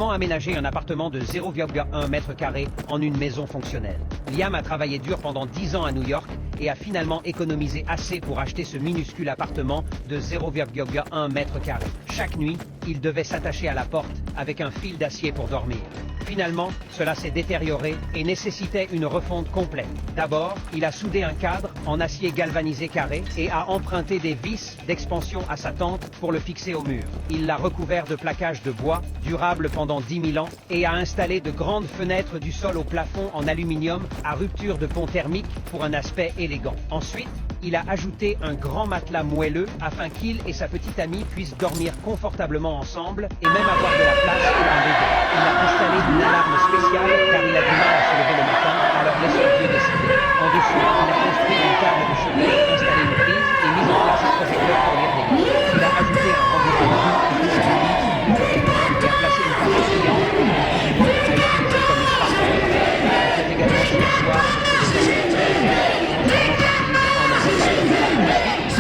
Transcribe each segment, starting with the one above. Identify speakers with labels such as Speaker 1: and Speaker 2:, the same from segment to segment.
Speaker 1: Comment aménager un appartement de 0,1 mètre carré en une maison fonctionnelle? Liam a travaillé dur pendant 10 ans à New York et a finalement économisé assez pour acheter ce minuscule appartement de 0,1 mètre carré. Chaque nuit, il devait s'attacher à la porte avec un fil d'acier pour dormir. Finalement, cela s'est détérioré et nécessitait une refonte complète. D'abord, il a soudé un cadre en acier galvanisé carré et a emprunté des vis d'expansion à sa tente pour le fixer au mur. Il l'a recouvert de plaquage de bois, durable pendant 10 000 ans, et a installé de grandes fenêtres du sol au plafond en aluminium à rupture de pont thermique pour un aspect élégant. Ensuite, il a ajouté un grand matelas moelleux afin qu'il et sa petite amie puissent dormir confortablement ensemble et même avoir de la place pour un bébé. Il a installé une alarme spéciale car il a du mal à se lever le matin, alors laissons Dieu décider. En dessous, il a construit une table de chevet, installé une prise et mis en place un projecteur pour lire des livres. Il a ajouté un rendez-vous qui touche du lit et a placé une table cliente à utiliser comme espace à lire. Il peut également s'asseoir sur ses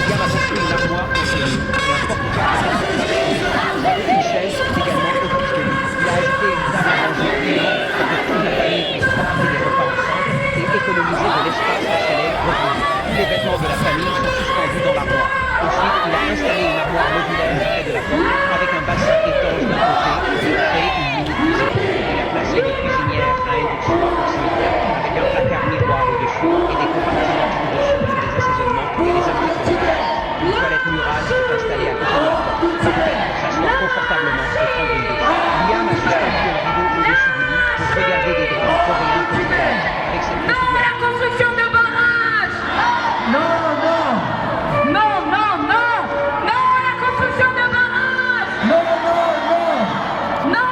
Speaker 1: Liam a construit une armoire contre le mur et un porte-clés une chaise également au pied de lui. Il a ajouté une table à manger pliante pour que toute la famille puisse partager des repas ensemble et économiser de l'espace lorsqu'elle est revenue. Tous les vêtements de la famille sont suspendus dans l'armoire. Ensuite, il a installé une armoire modulaire près de la porte avec un bassin étanche d'un côté et créé une mini-cuisine. Il a placé des cuisinières à induction à proximité avec un placard miroir au-dessus et des compartiments au-dessous pour les assaisonnements et les applications. Une toilette murale est installée à côté de la porte, parfaite pour s'asseoir confortablement et prendre une douche. Liam a suspendu un rideau au-dessus du lit pour regarder des drames coréens populaires avec cette configuration.
Speaker 2: La construction de barrages!
Speaker 3: Non, non,
Speaker 2: Non, non, non! Non à la construction de barrages!
Speaker 3: non, non, non.
Speaker 2: Non!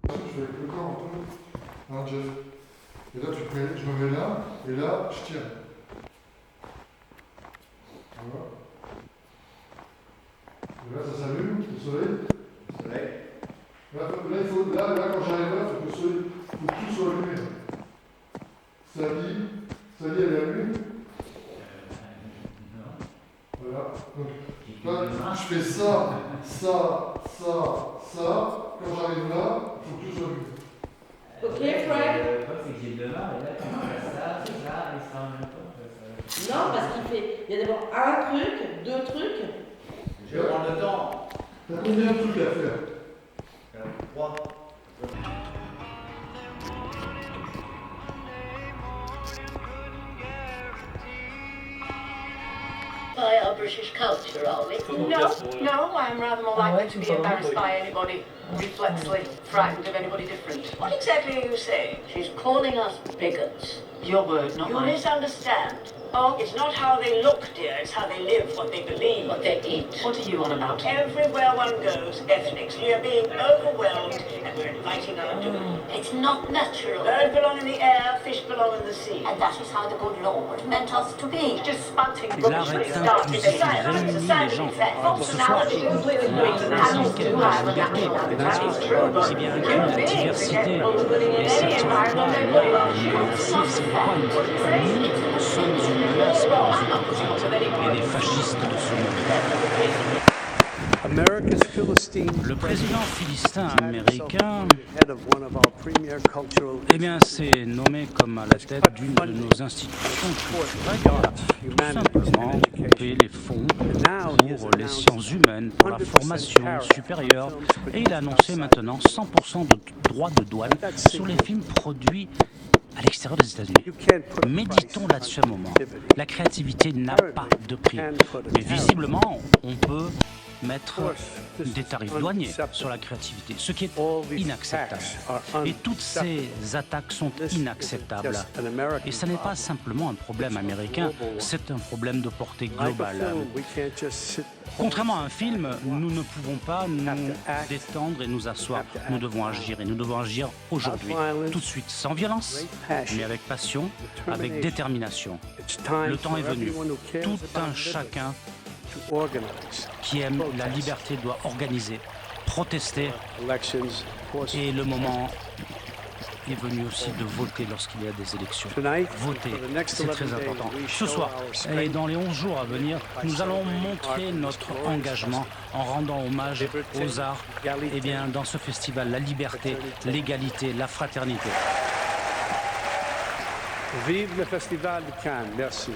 Speaker 4: Je fais avec le corps un peu. Hein, Jeff. Et là, je me mets là, et là, je tire. Voilà. Et là, ça s'allume, le soleil. Là, il faut, là, quand j'arrive là, il faut que le soleil, faut que tout soit allumé. Sally, elle est allumée. Voilà. Donc, là, je fais ça. Quand j'arrive là, il faut que tout soit allumé.
Speaker 5: Ok, Fred?
Speaker 6: Le problème, c'est que j'ai deux mains, et là, tu fais ça, et ça en même temps.
Speaker 5: Non, parce il y a d'abord un truc, deux trucs.
Speaker 6: Je vais prendre le temps.
Speaker 4: T'as combien de trucs à faire?
Speaker 6: 3.
Speaker 7: By our British culture, are we?
Speaker 8: No, I'm rather more likely to be embarrassed by anybody, reflexively frightened of anybody different.
Speaker 7: What exactly are you saying? She's calling us bigots.
Speaker 8: Your word, not
Speaker 7: You
Speaker 8: mine.
Speaker 7: misunderstand.
Speaker 8: Oh,
Speaker 7: It's not how they look, dear, it's how they live, what they believe.
Speaker 8: what they eat. What are you on about?
Speaker 7: Everywhere one goes, ethnics, we are being overwhelmed and we're inviting our doom.
Speaker 8: It's not natural.
Speaker 7: Birds belong in the air, fish belong in the sea.
Speaker 8: And that is how the good Lord meant us to be. Just spouting
Speaker 9: L'art
Speaker 8: rubbish
Speaker 9: est
Speaker 8: started
Speaker 9: inclusif,
Speaker 8: a
Speaker 9: il
Speaker 8: science,
Speaker 9: réunit
Speaker 8: it's a
Speaker 9: les gens.
Speaker 8: scientific
Speaker 9: Pour ce soir,
Speaker 8: personality. Animals do have a natural
Speaker 7: That is true, but
Speaker 9: aussi bien que
Speaker 7: human
Speaker 9: la
Speaker 7: beings are
Speaker 9: diversité.
Speaker 7: capable of living in
Speaker 9: Et
Speaker 7: any
Speaker 9: cette
Speaker 7: environment they
Speaker 9: histoire-là,
Speaker 7: want.
Speaker 9: c'est pourquoi nous sommes une menace pour les autres et des fascistes de ce monde.
Speaker 10: Le président philistin américain s'est nommé comme à la tête d'une de nos institutions culturelles, tout simplement couper les fonds pour les sciences humaines, pour la formation supérieure, et il a annoncé maintenant 100% de droits de douane sur les films produits à l'extérieur des États-Unis. Méditons là-dessus un moment. La créativité n'a pas de prix. Mais visiblement, on peut mettre des tarifs douaniers sur la créativité, ce qui est inacceptable. Et toutes ces attaques sont inacceptables. Et ce n'est pas simplement un problème américain, c'est un problème de portée globale. Contrairement à un film, nous ne pouvons pas nous détendre et nous asseoir. Nous devons agir, et nous devons agir aujourd'hui, tout de suite, sans violence, mais avec passion, avec détermination. Le temps est venu. Tout un chacun qui aime la liberté doit organiser, protester, et le moment est venu aussi de voter lorsqu'il y a des élections. Voter, c'est très important. Ce soir, et dans les 11 jours à venir, nous allons montrer notre engagement en rendant hommage aux arts, et bien dans ce festival, la liberté, l'égalité, la fraternité.
Speaker 11: Vive le Festival de Cannes. Merci.